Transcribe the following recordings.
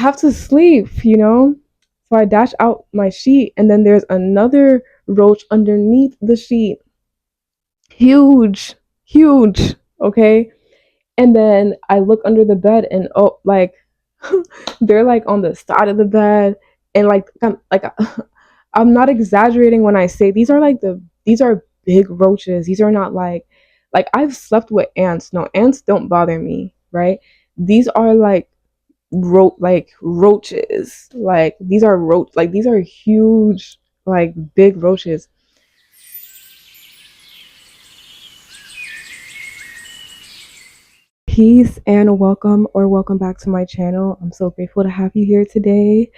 have to sleep, you know? So I dash out my sheet, and then there's another roach underneath the sheet. Huge, huge, okay? And then I look under the bed, and oh, like, they're like on the side of the bed, and I'm not exaggerating when I say these are big roaches. These are not like I've slept with ants. No, ants don't bother me, right? These are like roaches. Like these are huge, like big roaches. Peace and welcome back to my channel. I'm so grateful to have you here today.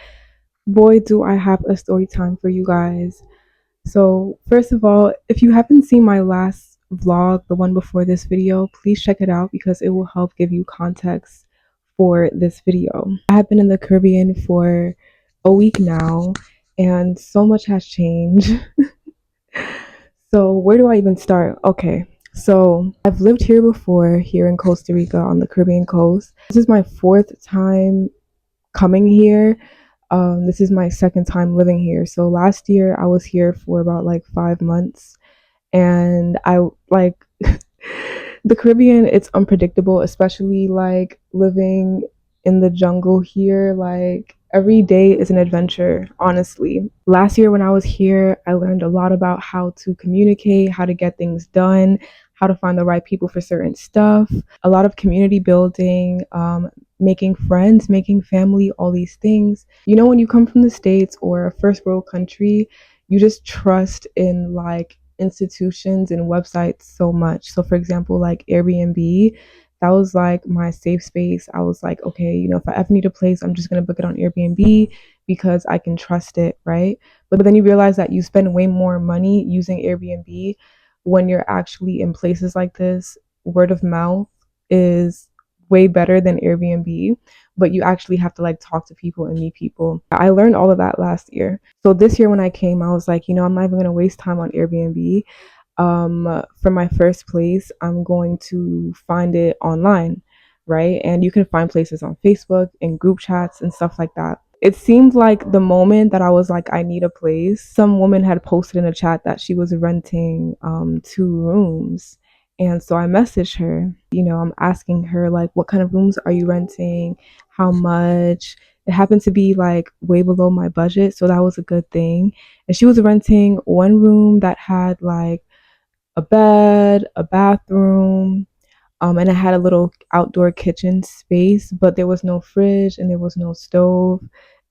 Boy, do I have a story time for you guys. So, first of all, if you haven't seen my last vlog, the one before this video, please check it out because it will help give you context for this video. I have been in the Caribbean for a week now, and so much has changed. So, where do I even start? Okay. So, I've lived here before, here in Costa Rica on the Caribbean coast. This is my fourth time coming here. This is my second time living here. So last year I was here for about like 5 months, and I like the Caribbean. It's unpredictable, especially like living in the jungle here. Like every day is an adventure, honestly. Last year when I was here, I learned a lot about how to communicate, how to get things done, how to find the right people for certain stuff, a lot of community building, making friends, making family, all these things. You know, when you come from the States or a first world country, you just trust in like institutions and websites so much. So, for example, like Airbnb, that was like my safe space. I was like, okay, you know, if I ever need a place, I'm just going to book it on Airbnb because I can trust it, right? But then you realize that you spend way more money using Airbnb when you're actually in places like this. Word of mouth is way better than Airbnb, but you actually have to like talk to people and meet people. I learned all of that last year. So this year when I came, I was like, you know, I'm not even going to waste time on Airbnb. For my first place, I'm going to find it online, right? And you can find places on Facebook and group chats and stuff like that. It seemed like the moment that I was like, I need a place, some woman had posted in a chat that she was renting 2 rooms. And so I messaged her, you know, I'm asking her, like, what kind of rooms are you renting? How much? It happened to be like way below my budget. So that was a good thing. And she was renting one room that had like a bed, a bathroom, and it had a little outdoor kitchen space, but there was no fridge and there was no stove.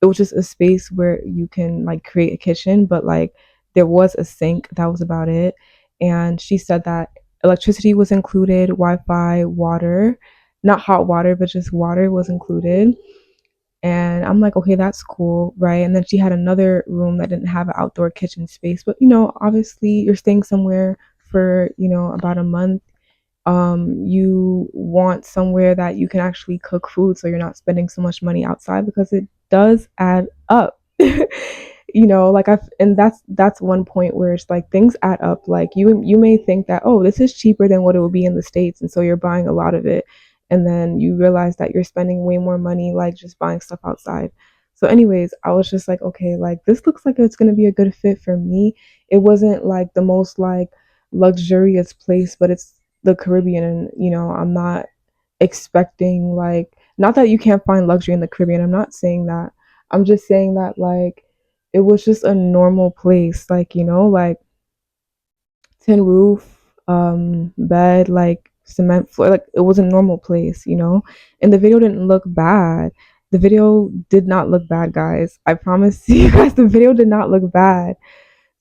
It was just a space where you can like create a kitchen, but like there was a sink. That was about it. And she said that electricity was included, Wi-Fi, water, not hot water, but just water was included. And I'm like, okay, that's cool, right? And then she had another room that didn't have an outdoor kitchen space. But, you know, obviously you're staying somewhere for, you know, about a month. You want somewhere that you can actually cook food so you're not spending so much money outside because it does add up. You know, like I've and that's one point where it's like things add up. Like you may think that, oh, this is cheaper than what it would be in the States, and so you're buying a lot of it, and then you realize that you're spending way more money like just buying stuff outside. So anyways, I was just like, okay, like this looks like it's gonna be a good fit for me. It wasn't like the most like luxurious place, but it's the Caribbean, and you know, I'm not expecting like, not that you can't find luxury in the Caribbean. I'm not saying that. I'm just saying that like it was just a normal place, like, you know, like tin roof, bed, like cement floor, like it was a normal place, you know. And the video didn't look bad. The video did not look bad, guys. I promise you guys, the video did not look bad.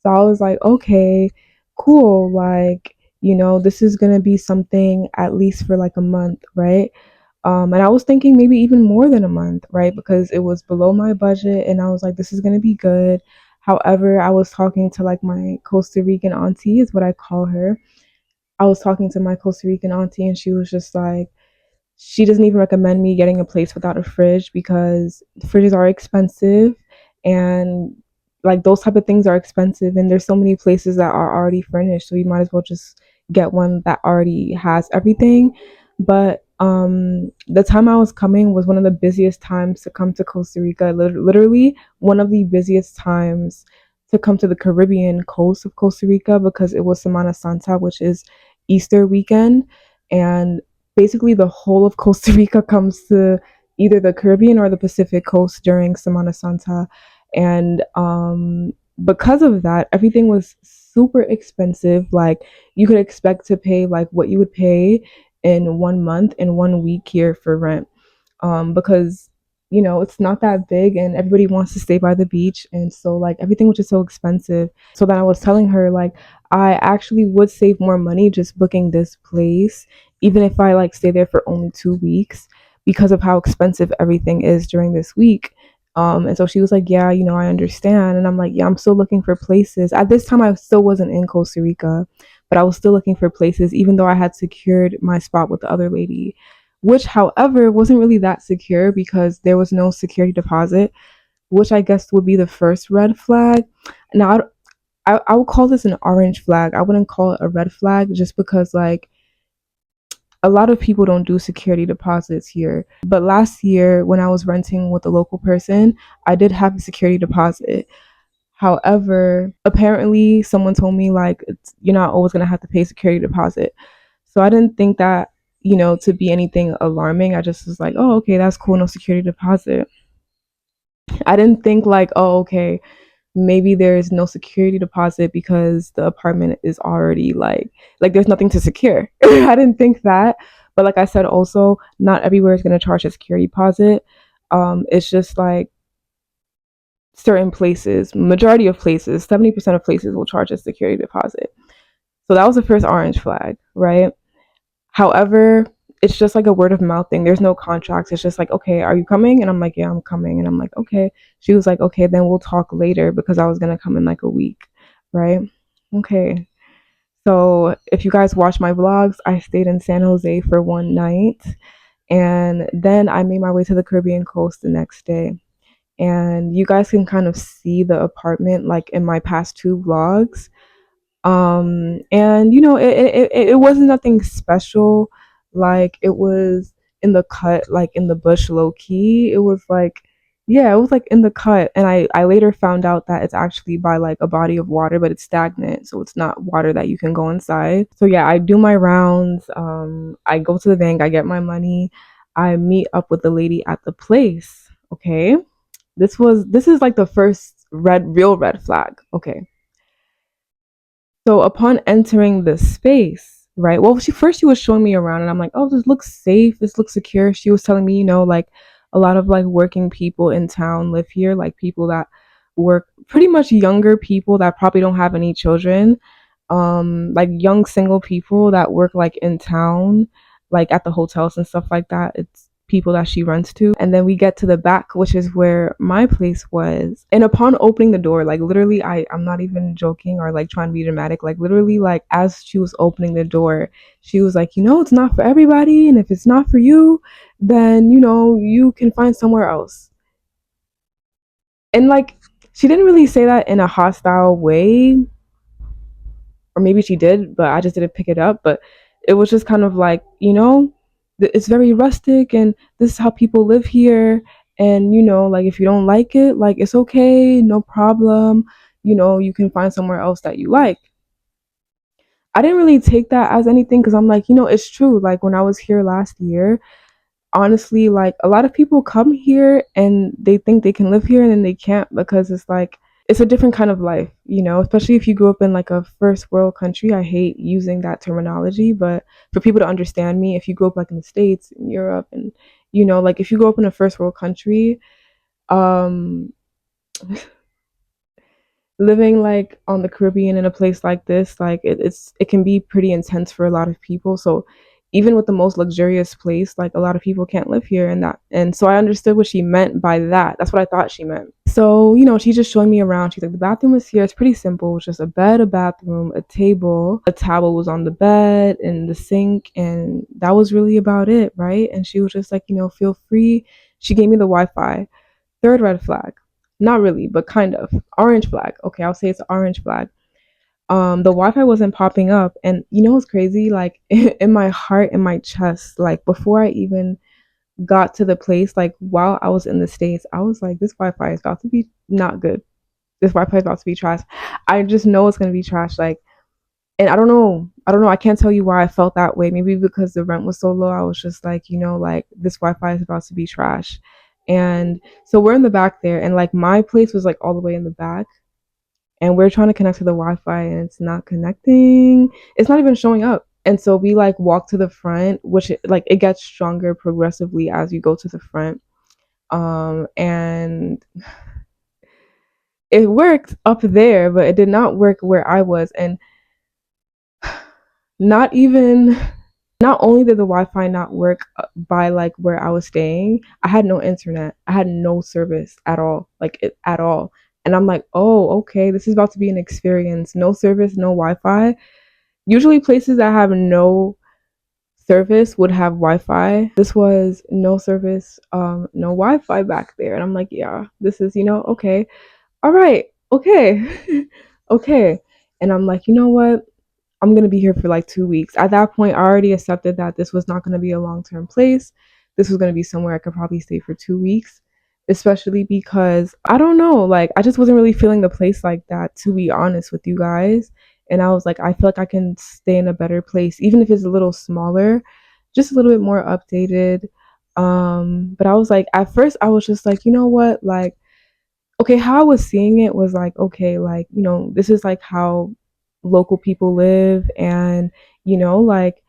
So I was like, okay, cool. Like, you know, this is gonna be something at least for like a month, right? And I was thinking maybe even more than a month, right? Because it was below my budget, and I was like, this is gonna be good. However, I was talking to like my Costa Rican auntie, is what I call her. I was talking to my Costa Rican auntie, and she was just like, she doesn't even recommend me getting a place without a fridge because fridges are expensive, and like those type of things are expensive, and there's so many places that are already furnished, so you might as well just get one that already has everything. But The time I was coming was one of the busiest times to come to Costa Rica. Literally one of the busiest times to come to the Caribbean coast of Costa Rica because it was Semana Santa, which is Easter weekend, and basically the whole of Costa Rica comes to either the Caribbean or the Pacific coast during Semana Santa, and because of that, everything was super expensive. Like you could expect to pay like what you would pay in 1 month in 1 week here for rent, because it's not that big and everybody wants to stay by the beach, and so like everything was just so expensive. So then I was telling her like I actually would save more money just booking this place even if I like stay there for only 2 weeks because of how expensive everything is during this week. And so she was like, yeah, I understand. And I'm like, yeah, I'm still looking for places. At this time I still wasn't in Costa Rica, but I was still looking for places, even though I had secured my spot with the other lady, which, however, wasn't really that secure because there was no security deposit, which I guess would be the first red flag. Now, I would call this an orange flag. I wouldn't call it a red flag just because, like, a lot of people don't do security deposits here. But last year, when I was renting with a local person, I did have a security deposit. However, apparently someone told me like you're not always gonna have to pay security deposit. So I didn't think that, to be anything alarming. I just was like, oh, okay, that's cool, no security deposit. I didn't think like, oh, okay, maybe there's no security deposit because the apartment is already like there's nothing to secure. I didn't think that. But like I said, also not everywhere is gonna charge a security deposit. It's just like certain places, majority of places, 70% of places will charge a security deposit. So that was the first orange flag, right? However, it's just like a word of mouth thing. There's no contracts. It's just like, okay, are you coming? And I'm like, yeah, I'm coming. And I'm like, okay. She was like, okay, then we'll talk later because I was going to come in like a week, right? Okay. So if you guys watch my vlogs, I stayed in San Jose for one night and then I made my way to the Caribbean coast the next day. And you guys can kind of see the apartment like in my past two vlogs. And it wasn't nothing special. Like it was in the cut, like in the bush, low key. It was like, yeah, it was like in the cut. And I later found out that it's actually by like a body of water, but it's stagnant, so it's not water that you can go inside. So yeah, I do my rounds. I go to the bank, I get my money, I meet up with the lady at the place. Okay, this is like the first real red flag. Okay, so upon entering the space, right? Well, she was showing me around, and I'm like, oh, this looks safe. This looks secure. She was telling me, like a lot of like working people in town live here, like people that work, pretty much younger people that probably don't have any children, like young single people that work like in town, like at the hotels and stuff like that. It's people that she runs to. And then we get to the back, which is where my place was. And upon opening the door, like literally, I'm not even joking or like trying to be dramatic. Like literally, like as she was opening the door, she was like, it's not for everybody. And if it's not for you, then, you can find somewhere else. And like, she didn't really say that in a hostile way, or maybe she did, but I just didn't pick it up. But it was just kind of like, it's very rustic, and this is how people live here. And like if you don't like it, like it's okay, no problem. You can find somewhere else that you like. I didn't really take that as anything because I'm like, it's true. Like when I was here last year, honestly, like a lot of people come here and they think they can live here and then they can't because it's like it's a different kind of life, especially if you grew up in like a first world country. I hate using that terminology, but for people to understand me, if you grew up like in the States, in Europe, and like if you grew up in a first world country, um, living like on the Caribbean in a place like this, like it can be pretty intense for a lot of people. So even with the most luxurious place, like a lot of people can't live here, and so I understood what she meant by that. That's what I thought she meant. So, she's just showing me around. She's like, the bathroom is here. It's pretty simple. It's just a bed, a bathroom, a table, a towel was on the bed, and the sink, and that was really about it, right? And she was just like, feel free. She gave me the Wi-Fi. Third red flag. Not really, but kind of. Orange flag. Okay, I'll say it's an orange flag. the Wi-Fi wasn't popping up. And you know what's crazy? Like in my heart, in my chest, like before I even got to the place, like while I was in the States, I was like, this Wi-Fi is about to be not good. This Wi-Fi is about to be trash. I just know it's gonna be trash. Like, and I don't know. I don't know. I can't tell you why I felt that way. Maybe because the rent was so low, I was just like, like this Wi-Fi is about to be trash. And so we're in the back there, and like my place was like all the way in the back, and we're trying to connect to the Wi-Fi, and it's not connecting. It's not even showing up. And so we like walk to the front, which like it gets stronger progressively as you go to the front. And it worked up there, but it did not work where I was. And not even not only did the Wi-Fi not work by like where I was staying, I had no internet. I had no service at all, like at all. And I'm like, oh, okay, this is about to be an experience. No service, no Wi-Fi. Usually places that have no service would have Wi-Fi. This was no service, no Wi-Fi back there. And I'm like, yeah, this is, okay, all right, okay, okay. And I'm like, you know what? I'm gonna be here for like 2 weeks. At that point, I already accepted that this was not gonna be a long-term place. This was gonna be somewhere I could probably stay for 2 weeks, especially because I don't know, like I just wasn't really feeling the place like that, to be honest with you guys. And I was like, I feel like I can stay in a better place, even if it's a little smaller, just a little bit more updated. But I was like, at first, I was just like, you know what, like okay, how I was seeing it was like, okay, like, this is like how local people live. And, like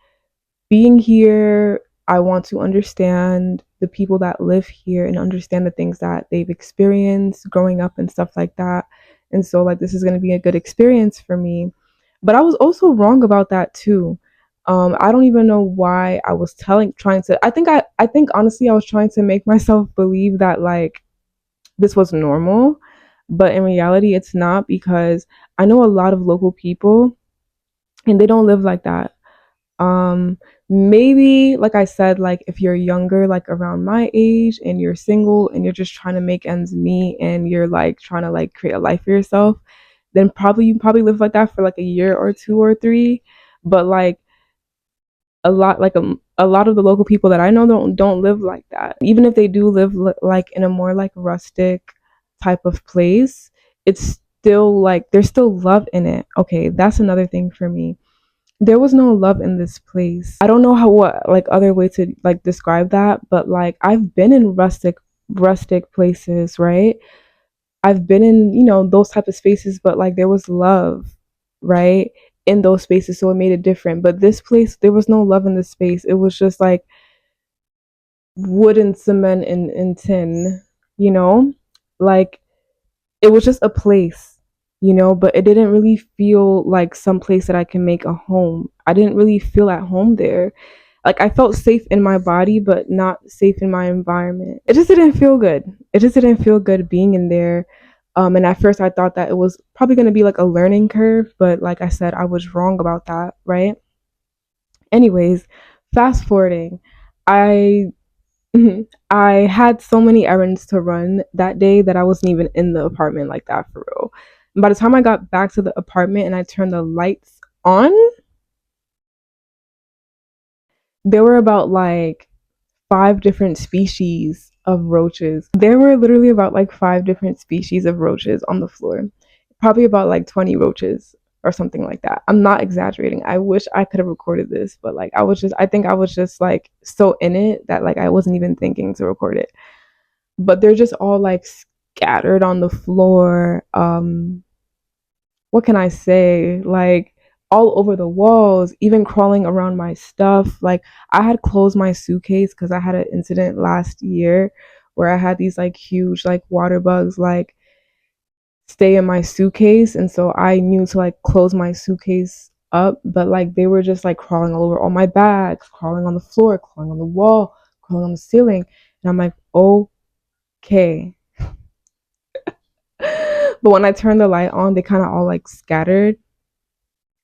being here, I want to understand the people that live here and understand the things that they've experienced growing up and stuff like that. And so, like, this is going to be a good experience for me. But I was also wrong about that too. I don't even know why I was trying to. I think honestly, I was trying to make myself believe that like this was normal, but in reality, it's not because I know a lot of local people and they don't live like that. Um, Maybe, like I said, like if you're younger, like around my age, and you're single and you're just trying to make ends meet and you're like trying to like create a life for yourself, then probably you probably live like that for like a year or two or three. But like a lot of the local people that I know don't live like that. Even if they do live like in a more like rustic type of place, it's still like there's still love in it. Okay, that's another thing for me. There was no love in this place. I don't know how what like other way to like describe that, but like I've been in rustic places, right? I've been in, those type of spaces, but like there was love, right? In those spaces, so it made it different. But this place, there was no love in this space. It was just like wood and cement and tin, you know? Like it was just a place, but it didn't really feel like some place that I can make a home. I didn't really feel at home there. Like I felt safe in my body, but not safe in my environment. It just didn't feel good. It just didn't feel good being in there. And at first I thought that it was probably going to be like a learning curve, but like I said, I was wrong about that, right? Anyways, fast forwarding, I I had so many errands to run that day that I wasn't even in the apartment like that for real. And by the time I got back to the apartment and I turned the lights on, there were about like five different species of roaches. There were literally about like five different species of roaches on the floor. Probably about like 20 roaches or something like that. I'm not exaggerating. I wish I could have recorded this, but like I think I was just like so in it that like I wasn't even thinking to record it. But they're just all like scattered on the floor. What can I say? Like all over the walls, even crawling around my stuff. Like I had closed my suitcase because I had an incident last year where I had these like huge like water bugs like stay in my suitcase, and so I knew to like close my suitcase up, but like they were just like crawling all over all my bags, crawling on the floor, crawling on the wall, crawling on the ceiling. And I'm like, okay. But when I turned the light on, they kind of all like scattered.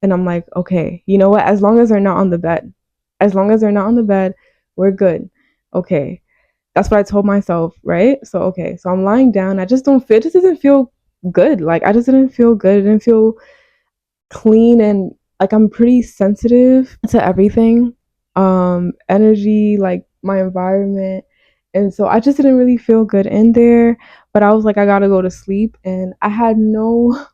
And I'm like, okay, you know what? As long as they're not on the bed, as long as they're not on the bed, we're good. Okay. That's what I told myself, right? So, okay. So I'm lying down. I just don't feel, it just doesn't feel good. Like, I just didn't feel good. It didn't feel clean and like I'm pretty sensitive to everything, energy, like my environment. And so I just didn't really feel good in there, but I was like I got to go to sleep and I had no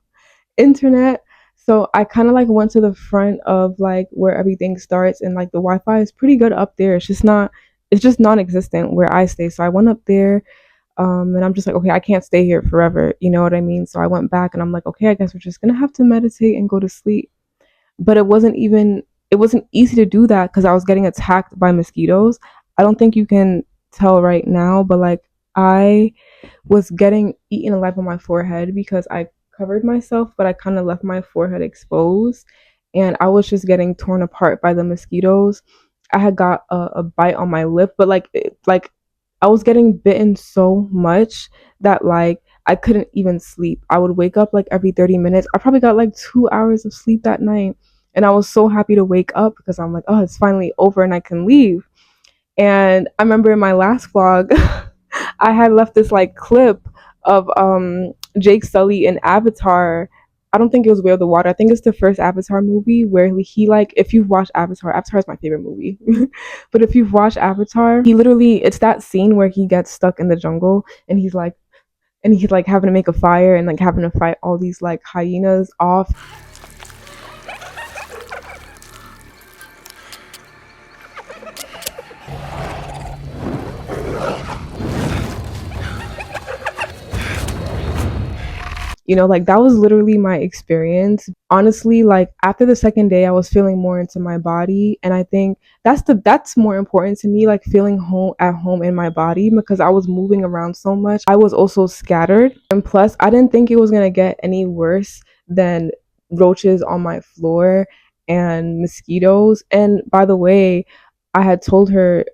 internet. So I kind of like went to the front of like where everything starts, and like the Wi-Fi is pretty good up there. It's just non-existent where I stay. So I went up there, and I'm just like, okay, I can't stay here forever. You know what I mean? So I went back and I'm like, okay, I guess we're just gonna have to meditate and go to sleep. But it wasn't easy to do that because I was getting attacked by mosquitoes. I don't think you can tell right now, but like I was getting eaten alive on my forehead because I covered myself, but I kind of left my forehead exposed, and I was just getting torn apart by the mosquitoes. I had got a bite on my lip, but like I was getting bitten so much that like I couldn't even sleep. I would wake up like every 30 minutes. I probably got like 2 hours of sleep that night. And I was so happy to wake up because I'm like, oh, it's finally over and I can leave. And I remember in my last vlog, I had left this like clip of Jake Sully in Avatar. I don't think it was Way of the Water. I think it's the first Avatar movie where he like if you've watched Avatar, Avatar is my favorite movie. But if you've watched Avatar, he literally it's that scene where he gets stuck in the jungle and he's like having to make a fire and like having to fight all these like hyenas off. You know, like that was literally my experience. Honestly, like after the second day, I was feeling more into my body, and I think that's more important to me, like feeling home at home in my body because I was moving around so much. I was also scattered, and plus, I didn't think it was gonna get any worse than roaches on my floor and mosquitoes. And by the way, I had told her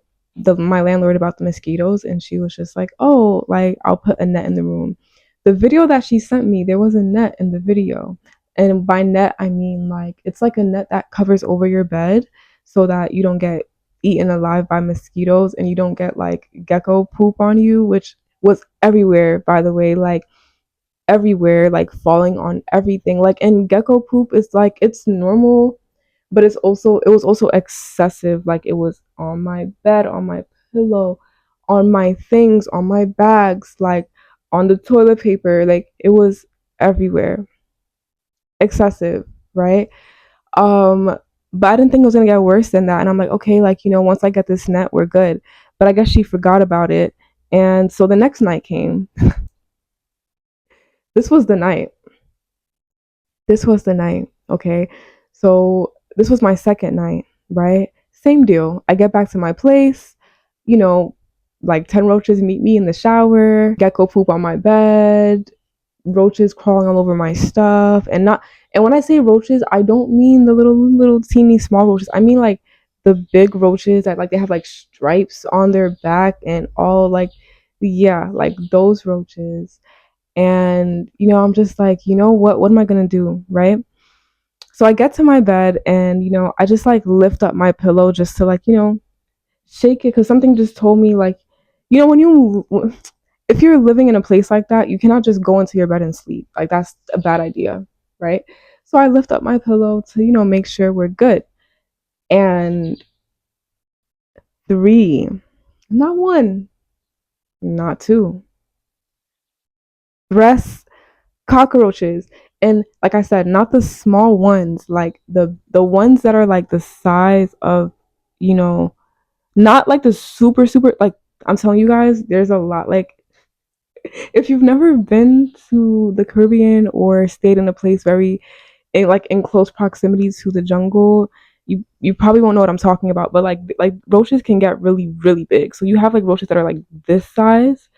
my landlord about the mosquitoes, and she was just like, "Oh, like I'll put a net in the room." The video that she sent me, there was a net in the video. And by net, I mean like it's like a net that covers over your bed so that you don't get eaten alive by mosquitoes and you don't get like gecko poop on you, which was everywhere, by the way, like everywhere, like falling on everything. Like, and gecko poop is like it's normal, but it was also excessive. Like, it was on my bed, on my pillow, on my things, on my bags, like on the toilet paper. Like, it was everywhere, excessive, right? Um, but I didn't think it was gonna get worse than that. And I'm like, okay, like, you know, once I get this net, we're good. But I guess she forgot about it. And so the next night came. This was the night. This was the night. Okay. So this was my second night, right? Same deal. I get back to my place, you know, like 10 roaches meet me in the shower, gecko poop on my bed, roaches crawling all over my stuff. And when I say roaches, I don't mean the little teeny small roaches. I mean like the big roaches that like they have like stripes on their back and all like yeah, like those roaches. And you know, I'm just like, you know what am I gonna do, right? So I get to my bed and you know, I just like lift up my pillow just to like, you know, shake it because something just told me like, you know, when you if you're living in a place like that, you cannot just go into your bed and sleep. Like that's a bad idea, right? So I lift up my pillow to, you know, make sure we're good. And three, not one, not two, breast cockroaches. And like I said, not the small ones, like the ones that are like the size of, you know, not like the super like I'm telling you guys, there's a lot like if you've never been to the Caribbean or stayed in a place very like in close proximity to the jungle, you probably won't know what I'm talking about. But like roaches can get really big. So you have like roaches that are like this size.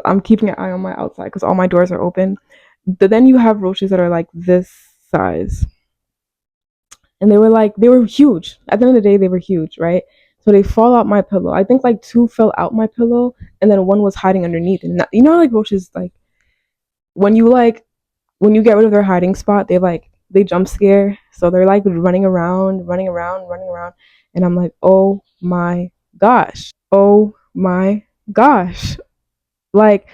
I'm keeping an eye on my outside because all my doors are open. But then you have roaches that are like this size, and they were huge. At the end of the day, they were huge, right? So they fall out my pillow. I think like two fell out my pillow, and then one was hiding underneath. And you know, like roaches, when you like when you get rid of their hiding spot, they jump scare. So they're like running around, and I'm like, oh my gosh, like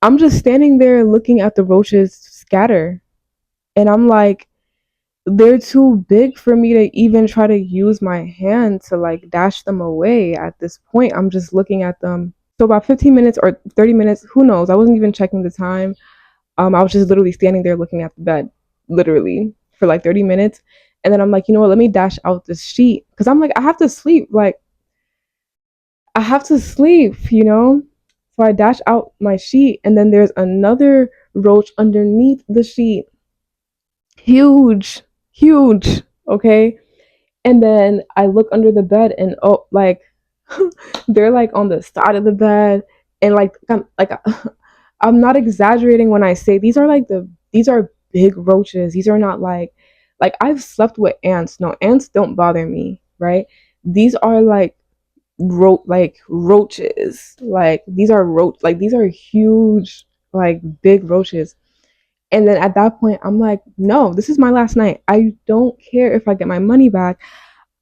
I'm just standing there looking at the roaches scatter, And I'm like, they're too big for me to even try to use my hand to like dash them away at this point. I'm just looking at them. So about 15 minutes or 30 minutes, who knows? I wasn't even checking the time. I was just literally standing there looking at the bed, literally for like 30 minutes. And then I'm like, you know what? Let me dash out this sheet because I'm like, I have to sleep. Like, I have to sleep. So I dash out my sheet, and then there's another roach underneath the sheet. Huge, huge. Okay. And then I look under the bed, and oh, like, they're like on the side of the bed. And like, I'm not exaggerating when I say these are big roaches. These are not like I've slept with ants. No, ants don't bother me, right? These are like roaches. Like these are huge, like big roaches. And then at that point, I'm like, no, this is my last night. I don't care if I get my money back.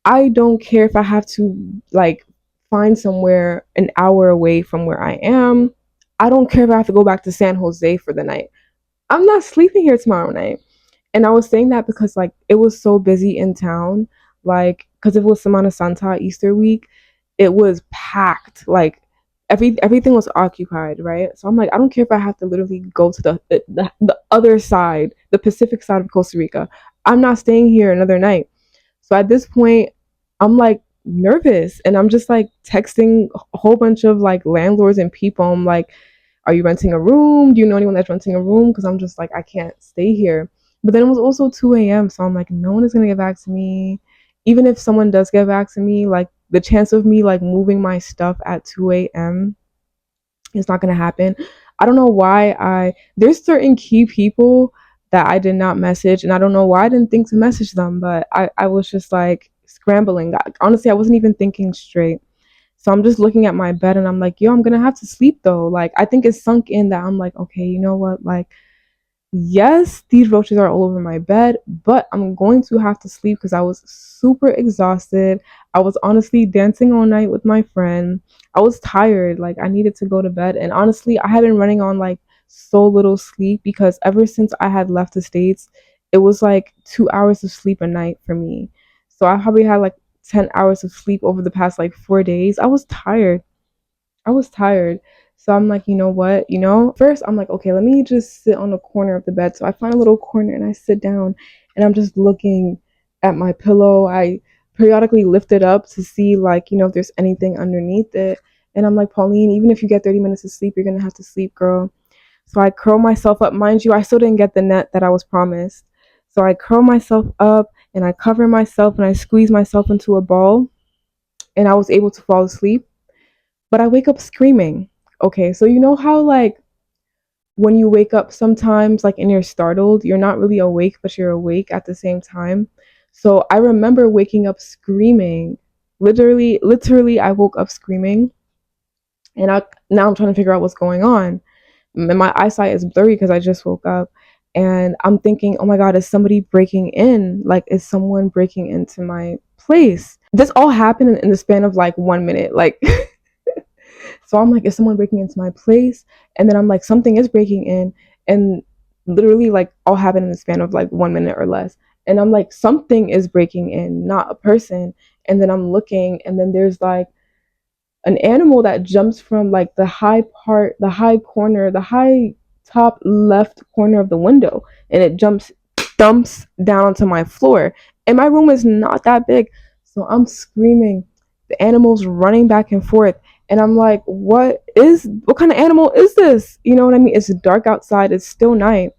I don't care if I have to like find somewhere an hour away from where I am. I don't care if I have to go back to San Jose for the night. I'm not sleeping here tomorrow night. And I was saying that because like it was so busy in town, like because it was Semana Santa Easter week, it was packed. Like everything was occupied, right? So I'm like, I don't care if I have to literally go to the other side, the Pacific side of Costa Rica. I'm not staying here another night. So at this point, I'm like nervous and I'm just like texting a whole bunch of like landlords and people. I'm like, are you renting a room? Do you know anyone that's renting a room? Because I'm just like, I can't stay here. But then it was also 2 a.m. So I'm like, no one is going to get back to me. Even if someone does get back to me, like the chance of me like moving my stuff at 2 a.m. is not going to happen. I don't know why there's certain key people that I did not message. And I don't know why I didn't think to message them. But I was just like scrambling. Honestly, I wasn't even thinking straight. So I'm just looking at my bed and I'm like, yo, I'm gonna have to sleep though. Like I think it's sunk in that I'm like, okay, you know what? Like, yes, these roaches are all over my bed, but I'm going to have to sleep because I was super exhausted. I was honestly dancing all night with my friend. I was tired, like I needed to go to bed. And honestly, I had been running on like so little sleep because ever since I had left the States, it was like 2 hours of sleep a night for me. So I probably had like 10 hours of sleep over the past like 4 days. I was tired. I was tired. So I'm like, you know what? First I'm like, okay, let me just sit on the corner of the bed. So I find a little corner and I sit down and I'm just looking at my pillow. I periodically lift it up to see like, if there's anything underneath it. And I'm like, Pauline, even if you get 30 minutes of sleep, you're gonna have to sleep, girl. So I curl myself up. Mind you, I still didn't get the net that I was promised. So I curl myself up and I cover myself and I squeeze myself into a ball and I was able to fall asleep, but I wake up screaming. Okay, so you know how like when you wake up sometimes like and you're startled, you're not really awake, but you're awake at the same time. So I remember waking up screaming. Literally I woke up screaming and now I'm trying to figure out what's going on. And my eyesight is blurry because I just woke up and I'm thinking, oh my God, is somebody breaking in? Like, is someone breaking into my place? This all happened in the span of like 1 minute. Like, so I'm like, is someone breaking into my place? And then I'm like, something is breaking in. And literally, like, all happened in the span of like 1 minute or less. And I'm like, something is breaking in, not a person. And then I'm looking, and then there's like an animal that jumps from like the high corner, the high top left corner of the window, and it thumps down onto my floor. And my room is not that big. So I'm screaming. The animal's running back and forth. And I'm like, what kind of animal is this? You know what I mean? It's dark outside, it's still night.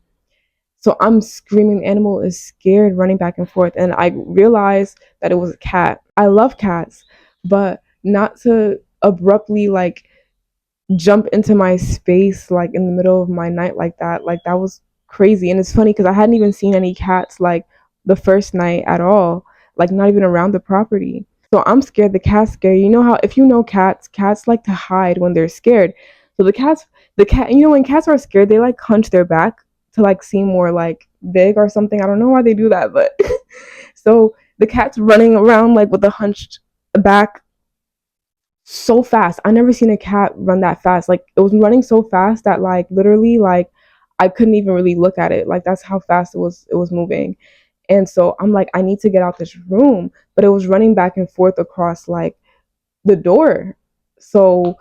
So I'm screaming, the animal is scared, running back and forth. And I realized that it was a cat. I love cats, but not to abruptly like jump into my space like in the middle of my night like that. Like that was crazy. And it's funny because I hadn't even seen any cats like the first night at all, like not even around the property. So I'm scared. The cat's scared. You know how if you know cats like to hide when they're scared. So the cat, when cats are scared, they like hunch their back to like seem more like big or something. I don't know why they do that, but so the cat's running around like with a hunched back so fast. I never seen a cat run that fast. Like it was running so fast that like literally like I couldn't even really look at it. Like that's how fast it was moving. And so I'm like, I need to get out this room. But it was running back and forth across like the door. So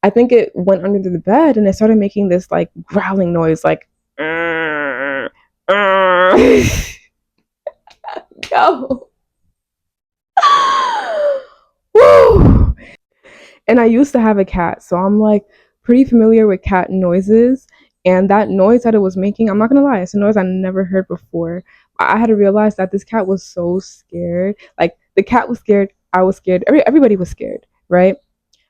I think it went under the bed and it started making this like growling noise, like yo. Woo! And I used to have a cat, so I'm like pretty familiar with cat noises. And that noise that it was making, I'm not gonna lie, it's a noise I never heard before. I had to realize that this cat was so scared. Like the cat was scared, I was scared, everybody was scared, right?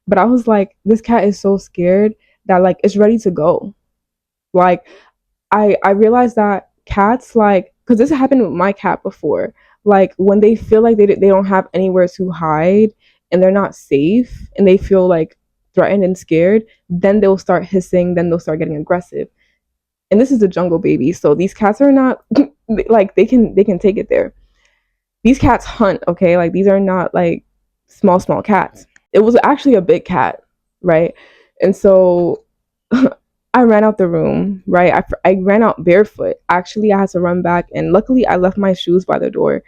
But I was like, this cat is so scared that like it's ready to go. Like I realized that cats like because this happened with my cat before. Like when they feel like they don't have anywhere to hide and they're not safe and they feel like threatened and scared, then they'll start hissing, then they'll start getting aggressive. And this is a jungle baby, so these cats are not like they can take it there. These cats hunt, okay? Like these are not like small cats. It was actually a big cat, right? And so I ran out the room, right? I ran out barefoot. Actually, I had to run back, and luckily, I left my shoes by the door.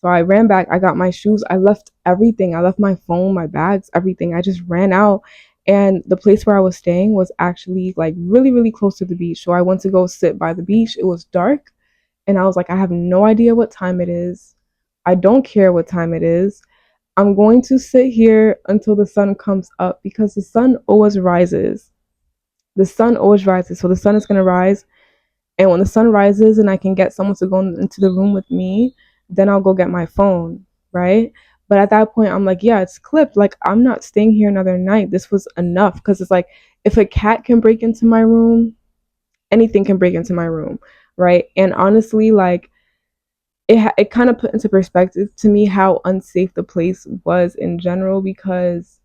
So I ran back. I got my shoes. I left everything. I left my phone, my bags, everything. I just ran out. And the place where I was staying was actually like really, really close to the beach. So I went to go sit by the beach. It was dark. And I was like, I have no idea what time it is. I don't care what time it is. I'm going to sit here until the sun comes up because the sun always rises. The sun always rises. So the sun is going to rise. And when the sun rises and I can get someone to go into the room with me, then I'll go get my phone. Right. But at that point, I'm like, yeah, it's clipped. Like, I'm not staying here another night. This was enough. Because it's like, if a cat can break into my room, anything can break into my room. Right. And honestly, like, it kind of put into perspective to me how unsafe the place was in general because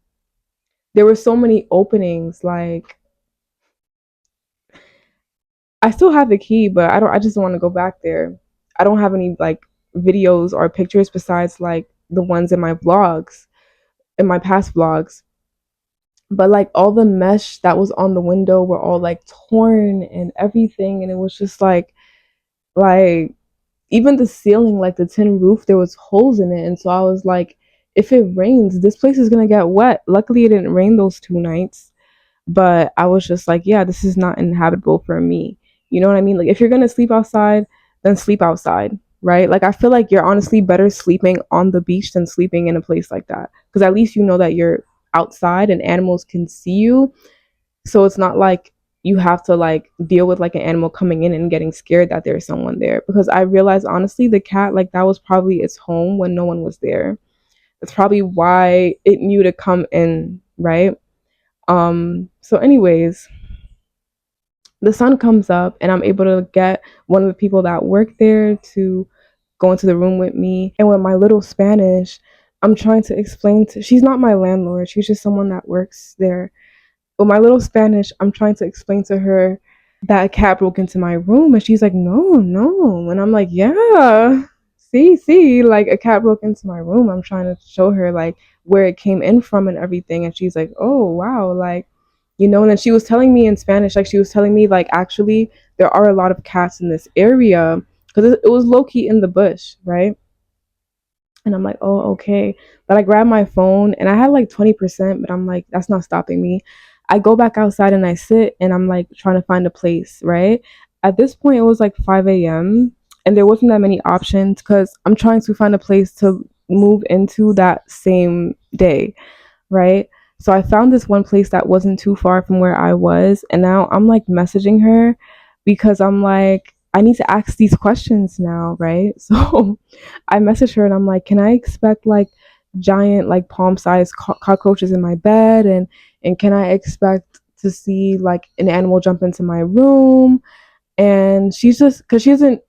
there were so many openings. Like, I still have the key, but I just don't want to go back there. I don't have any like videos or pictures besides like the ones in my vlogs, in my past vlogs. But like all the mesh that was on the window were all like torn and everything, and it was just like even the ceiling, like the tin roof, there was holes in it, and so I was like, if it rains, this place is gonna get wet. Luckily, it didn't rain those 2 nights. But I was just like, yeah, this is not inhabitable for me. You know what I mean? Like, if you're gonna sleep outside, then sleep outside, right? Like, I feel like you're honestly better sleeping on the beach than sleeping in a place like that, because at least you know that you're outside and animals can see you. So it's not like you have to like deal with like an animal coming in and getting scared that there's someone there. Because I realized honestly, the cat like that was probably its home when no one was there. That's probably why it knew to come in, right? So anyways, the sun comes up and I'm able to get one of the people that work there to go into the room with me. And with my little Spanish, I'm trying to explain to she's not my landlord, she's just someone that works there. With my little Spanish, I'm trying to explain to her that a cat broke into my room and she's like, no, no. And I'm like, yeah. See, like a cat broke into my room. I'm trying to show her like where it came in from and everything. And she's like, oh wow, like and then she was telling me in Spanish, like she was telling me like actually there are a lot of cats in this area because it was low key in the bush, right? And I'm like, oh, okay. But I grabbed my phone and I had like 20%, but I'm like, that's not stopping me. I go back outside and I sit and I'm like trying to find a place, right? At this point, it was like 5 a.m. and there wasn't that many options because I'm trying to find a place to move into that same day, right? So I found this one place that wasn't too far from where I was, and now I'm like messaging her because I'm like, I need to ask these questions now, right? So I messaged her and I'm like, can I expect like giant, like palm-sized cockroaches in my bed, and can I expect to see like an animal jump into my room? And she's just because she doesn't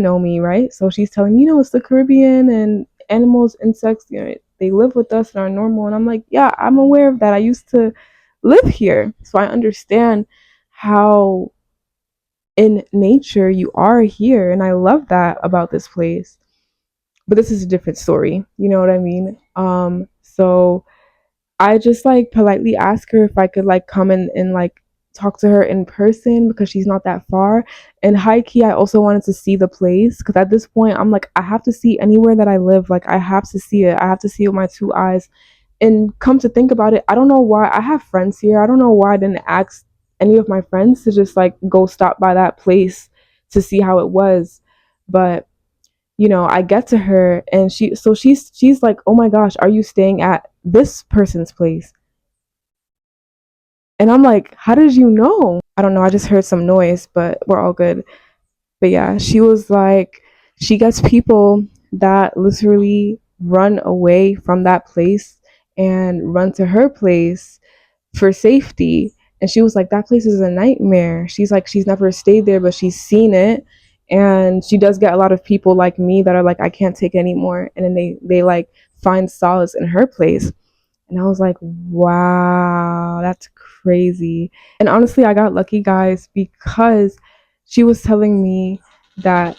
know me, right? So she's telling me, it's the Caribbean and animals, insects, they live with us and are normal. And I'm like, yeah, I'm aware of that. I used to live here, so I understand how in nature you are here, and I love that about this place. But this is a different story, you know what I mean? So I just like politely asked her if I could like come in and like talk to her in person because she's not that far. And high key, I also wanted to see the place because at this point, I'm like, I have to see anywhere that I live. Like, I have to see it. I have to see it with my two eyes. And come to think about it, I don't know why I have friends here. I don't know why I didn't ask any of my friends to just like go stop by that place to see how it was. But I get to her and she's like, "Oh my gosh, are you staying at this person's place?" And I'm like, "How did you know?" I don't know, I just heard some noise, but we're all good. But yeah, she was like, she gets people that literally run away from that place and run to her place for safety. And she was like, that place is a nightmare. She's like, she's never stayed there, but she's seen it. And she does get a lot of people like me that are like, I can't take it anymore. And then they like find solace in her place. And I was like, wow, that's crazy. And honestly, I got lucky, guys, because she was telling me that,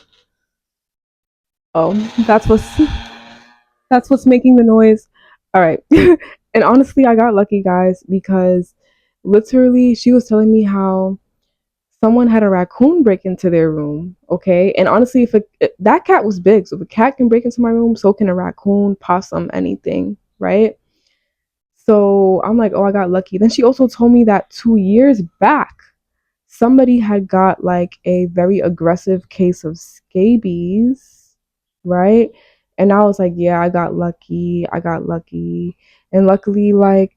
oh, that's what's making the noise. All right. And honestly, I got lucky, guys, because literally she was telling me how someone had a raccoon break into their room. Okay. And honestly, that cat was big. So if a cat can break into my room, so can a raccoon, possum, anything. Right. So I'm like, oh, I got lucky. Then she also told me that 2 years back, somebody had got like a very aggressive case of scabies, right? And I was like, yeah, I got lucky. I got lucky. And luckily, like,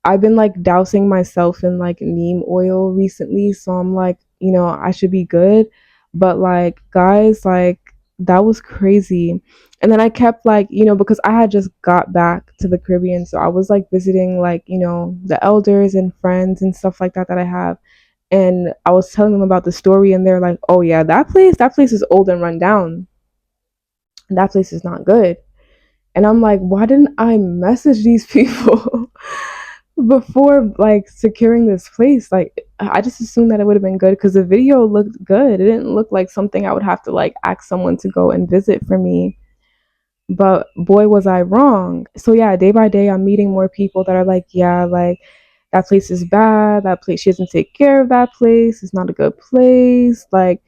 I've been like dousing myself in like neem oil recently. So I'm like, I should be good. But like, guys, like, that was crazy. And then I kept like, because I had just got back to the Caribbean. So I was like visiting like, the elders and friends and stuff like that I have. And I was telling them about the story, and they're like, "Oh yeah, that place is old and run down. That place is not good." And I'm like, "Why didn't I message these people before like securing this place? Like, I just assumed that it would have been good because the video looked good. It didn't look like something I would have to like ask someone to go and visit for me." But boy, was I wrong. So yeah, day by day, I'm meeting more people that are like, yeah, like that place is bad. That place, she doesn't take care of that place. It's not a good place. Like,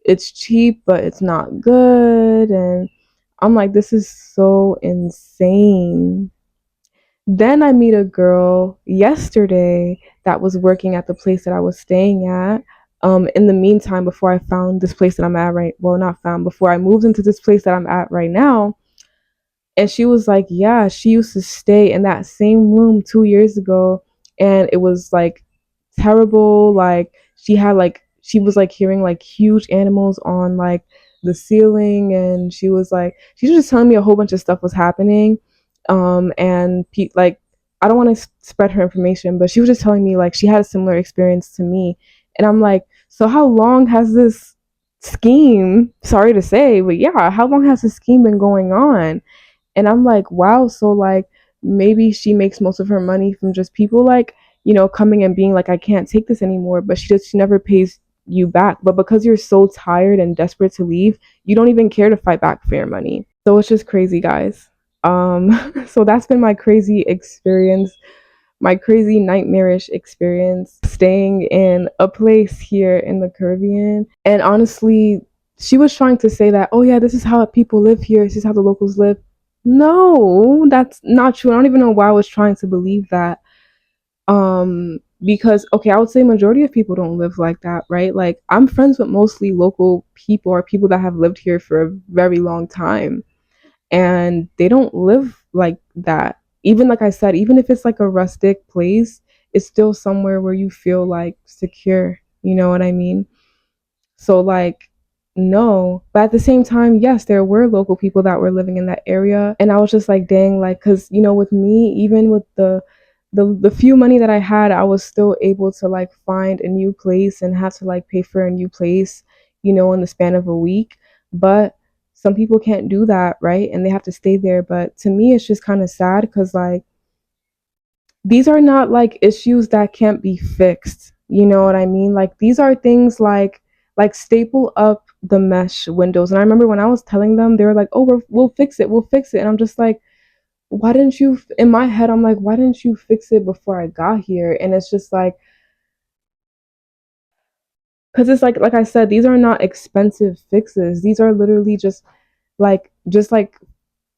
it's cheap, but it's not good. And I'm like, this is so insane. Then I meet a girl yesterday that was working at the place that I was staying at. In the meantime, before I found this place that I'm at right, well, not found, before I moved into this place that I'm at right now, and she was like, yeah, she used to stay in that same room 2 years ago. And it was like terrible. Like, she was like hearing like huge animals on like the ceiling. And she was just telling me a whole bunch of stuff was happening. And like, I don't want to spread her information, but she was just telling me like she had a similar experience to me. And I'm like, so how long has this scheme, sorry to say, but yeah, how long has this scheme been going on? And I'm like, wow, so like maybe she makes most of her money from just people like, coming and being like, I can't take this anymore, but she never pays you back. But because you're so tired and desperate to leave, you don't even care to fight back for your money. So it's just crazy, guys. So that's been my crazy experience, my crazy nightmarish experience staying in a place here in the Caribbean. And honestly, she was trying to say that, oh yeah, this is how people live here, this is how the locals live. No, that's not true. I don't even know why I was trying to believe that. Because okay, I would say majority of people don't live like that, right? Like, I'm friends with mostly local people or people that have lived here for a very long time, and they don't live like that. Even like I said, even if it's like a rustic place, it's still somewhere where you feel like secure. You know what I mean? So like, no, but at the same time, yes, there were local people that were living in that area, and I was just like, dang, like, cause with me, even with the few money that I had, I was still able to like find a new place and have to like pay for a new place, in the span of a week. But some people can't do that, right? And they have to stay there. But to me, it's just kind of sad because like these are not like issues that can't be fixed. You know what I mean? Like, these are things like staple up the mesh windows. And I remember when I was telling them, they were like, "Oh, we'll fix it. We'll fix it." And I'm just like, why didn't you? In my head, I'm like, why didn't you fix it before I got here? And it's just like, because it's like I said, these are not expensive fixes. These are literally just like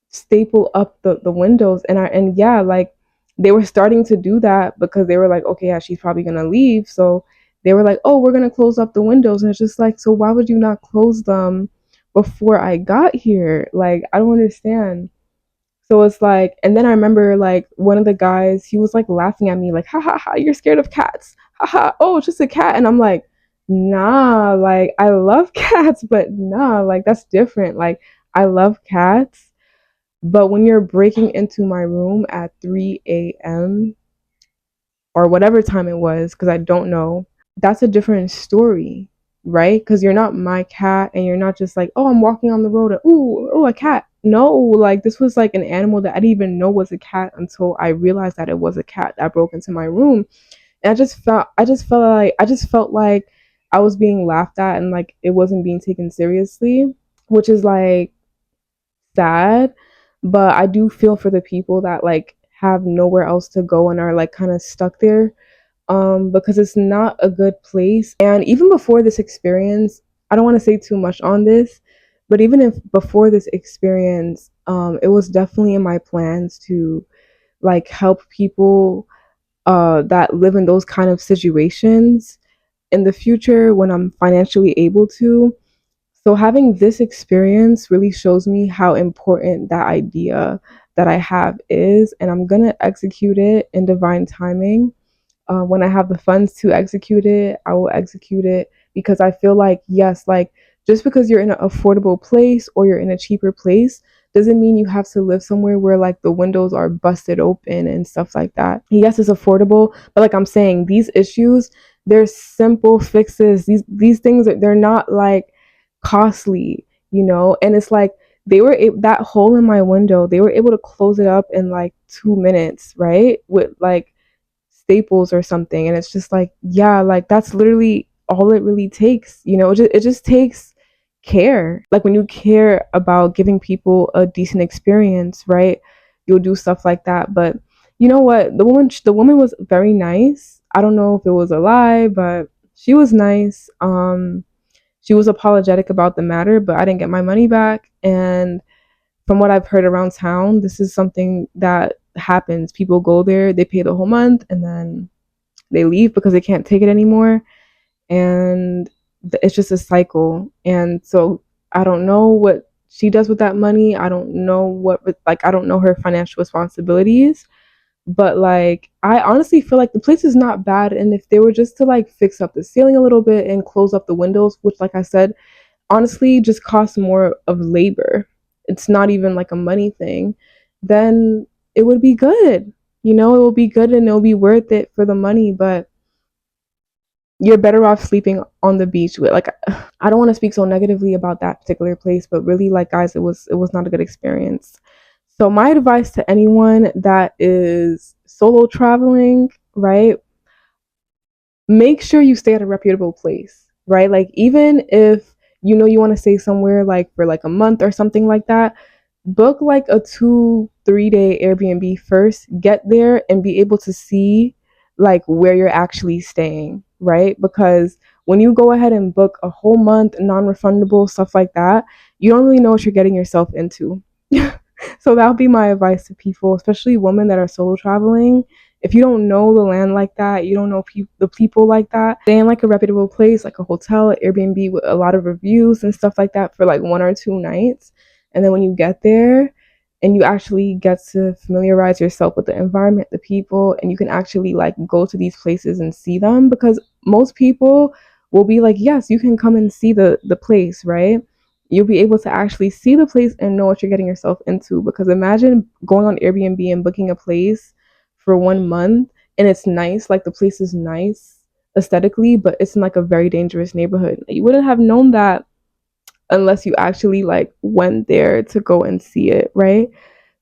staple up the windows. And yeah, like they were starting to do that because they were like, okay, yeah, she's probably gonna leave, so they were like, oh, we're gonna close up the windows. And it's just like, so why would you not close them before I got here? Like, I don't understand. So it's like, and then I remember like one of the guys, he was like laughing at me, like, ha ha ha, you're scared of cats. Ha ha, oh, it's just a cat. And I'm like, nah, like, I love cats, but nah, like, that's different. Like, I love cats, but when you're breaking into my room at 3 a.m. or whatever time it was, because I don't know, that's a different story, right? Because you're not my cat, and you're not just like, oh, I'm walking on the road and ooh, oh, a cat. No, like this was like an animal that I didn't even know was a cat until I realized that it was a cat that broke into my room. And I just felt like I was being laughed at, and like it wasn't being taken seriously, which is like sad. But I do feel for the people that like have nowhere else to go and are like kind of stuck there, because it's not a good place. And even before this experience, I don't want to say too much on this, but even if before this experience, it was definitely in my plans to like help people that live in those kind of situations in the future when I'm financially able to. So having this experience really shows me how important that idea that I have is, and I'm gonna execute it in divine timing. When I have the funds to execute it, I will execute it, because I feel like, yes, like just because you're in an affordable place or you're in a cheaper place doesn't mean you have to live somewhere where like the windows are busted open and stuff like that. Yes, it's affordable, but like I'm saying, these issues, they're simple fixes. These things, they're not like costly, and it's like that hole in my window, they were able to close it up in like 2 minutes, right? With like staples or something. And it's just like, yeah, like that's literally all it really takes. It just takes care. Like when you care about giving people a decent experience, right? You'll do stuff like that. But you know what? The woman was very nice. I don't know if it was a lie, but she was nice. She was apologetic about the matter, but I didn't get my money back. And from what I've heard around town, this is something that happens. People go there, they pay the whole month, and then they leave because they can't take it anymore. And it's just a cycle. And so I don't know what she does with that money. I don't know I don't know her financial responsibilities. But like, I honestly feel like the place is not bad. And if they were just to like fix up the ceiling a little bit and close up the windows, which, like I said, honestly just costs more of labor, it's not even like a money thing, then it would be good. It will be good and it'll be worth it for the money. But you're better off sleeping on the beach with like, I don't want to speak so negatively about that particular place, but really, like, guys, it was not a good experience. So my advice to anyone that is solo traveling, right, make sure you stay at a reputable place, right? Like, even if you want to stay somewhere like for like a month or something like that, book like a 2 3 day Airbnb first. Get there and be able to see like where you're actually staying, right? Because when you go ahead and book a whole month, non-refundable stuff like that, you don't really know what you're getting yourself into. So that would be my advice to people, especially women that are solo traveling. If you don't know the land like that, you don't know the people like that, stay in like a reputable place, like a hotel, Airbnb with a lot of reviews and stuff like that for like 1 or 2 nights. And then when you get there and you actually get to familiarize yourself with the environment, the people, and you can actually like go to these places and see them, because most people will be like, yes, you can come and see the place, right? You'll be able to actually see the place and know what you're getting yourself into. Because imagine going on Airbnb and booking a place for 1 month, and it's nice, like the place is nice aesthetically, but it's in like a very dangerous neighborhood. You wouldn't have known that unless you actually like went there to go and see it, right?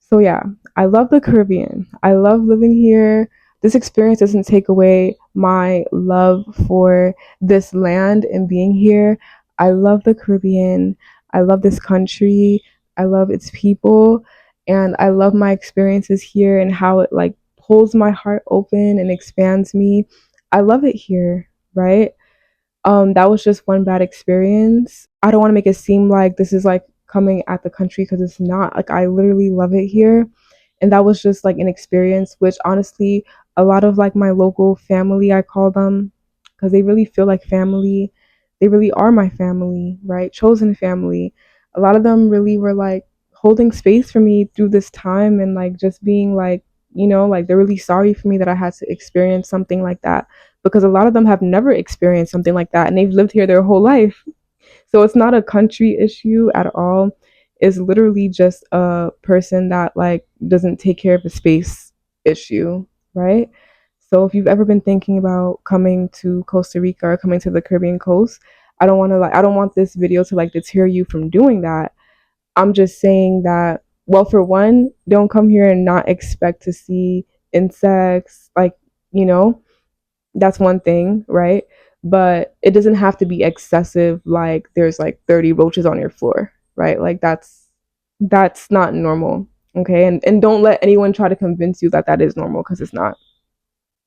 So yeah, I love the Caribbean. I love living here. This experience doesn't take away my love for this land and being here. I love the Caribbean. I love this country. I love its people, and I love my experiences here and how it like pulls my heart open and expands me. I love it here, right? That was just one bad experience. I don't want to make it seem like this is like coming at the country, because it's not. Like, I literally love it here. And that was just like an experience, which honestly, a lot of like my local family, I call them, because they really feel like family. They really are my family, right? Chosen family. A lot of them really were like holding space for me through this time, and like just being like, like they're really sorry for me that I had to experience something like that, because a lot of them have never experienced something like that and they've lived here their whole life. So it's not a country issue at all. It's literally just a person that like doesn't take care of the space issue, right? So if you've ever been thinking about coming to Costa Rica or coming to the Caribbean coast, I don't want this video to like deter you from doing that. I'm just saying that, well, for one, don't come here and not expect to see insects, like, you know, that's one thing, right? But it doesn't have to be excessive, like there's like 30 roaches on your floor, right? Like that's not normal. Okay? And don't let anyone try to convince you that that is normal, because it's not.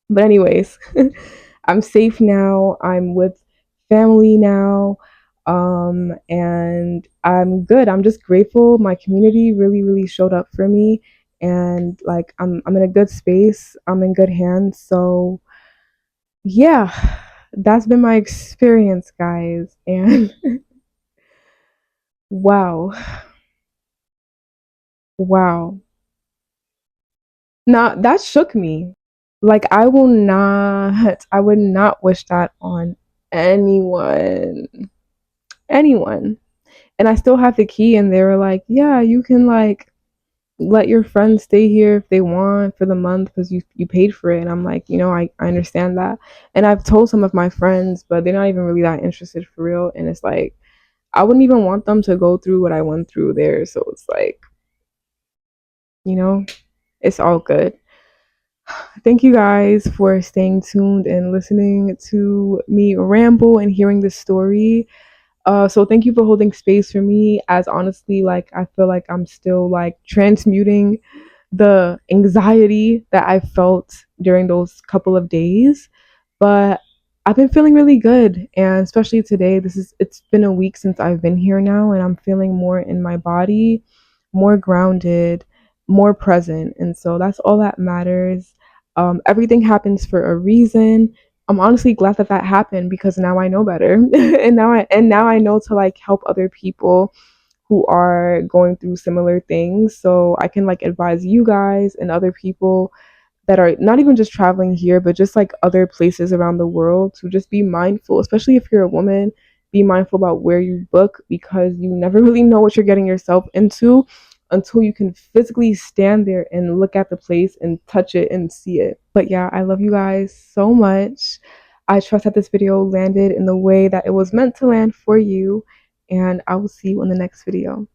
But anyways, I'm safe now. I'm with family now. And I'm good. I'm just grateful. My community really, really showed up for me. And like I'm in a good space. I'm in good hands. So yeah, that's been my experience, guys. And wow, wow. Now that shook me. Like, I would not wish that on anyone. Anyone. And I still have the key, and they were like, yeah, you can like let your friends stay here if they want for the month because you paid for it. And I'm like, I understand that. And I've told some of my friends, but they're not even really that interested for real. And it's like, I wouldn't even want them to go through what I went through there. So it's like, you know, it's all good. Thank you guys for staying tuned and listening to me ramble and hearing this story. So thank you for holding space for me, as honestly, like I feel like I'm still like transmuting the anxiety that I felt during those couple of days. But I've been feeling really good, and especially today, it's been a week since I've been here now, and I'm feeling more in my body, more grounded, more present. And so that's all that matters. Everything happens for a reason. I'm honestly glad that that happened, because now I know better, and now I know to like help other people who are going through similar things, so I can like advise you guys and other people that are not even just traveling here, but just like other places around the world, to just be mindful, especially if you're a woman. Be mindful about where you book, because you never really know what you're getting yourself into until you can physically stand there and look at the place and touch it and see it. But yeah, I love you guys so much. I trust that this video landed in the way that it was meant to land for you, and I will see you in the next video.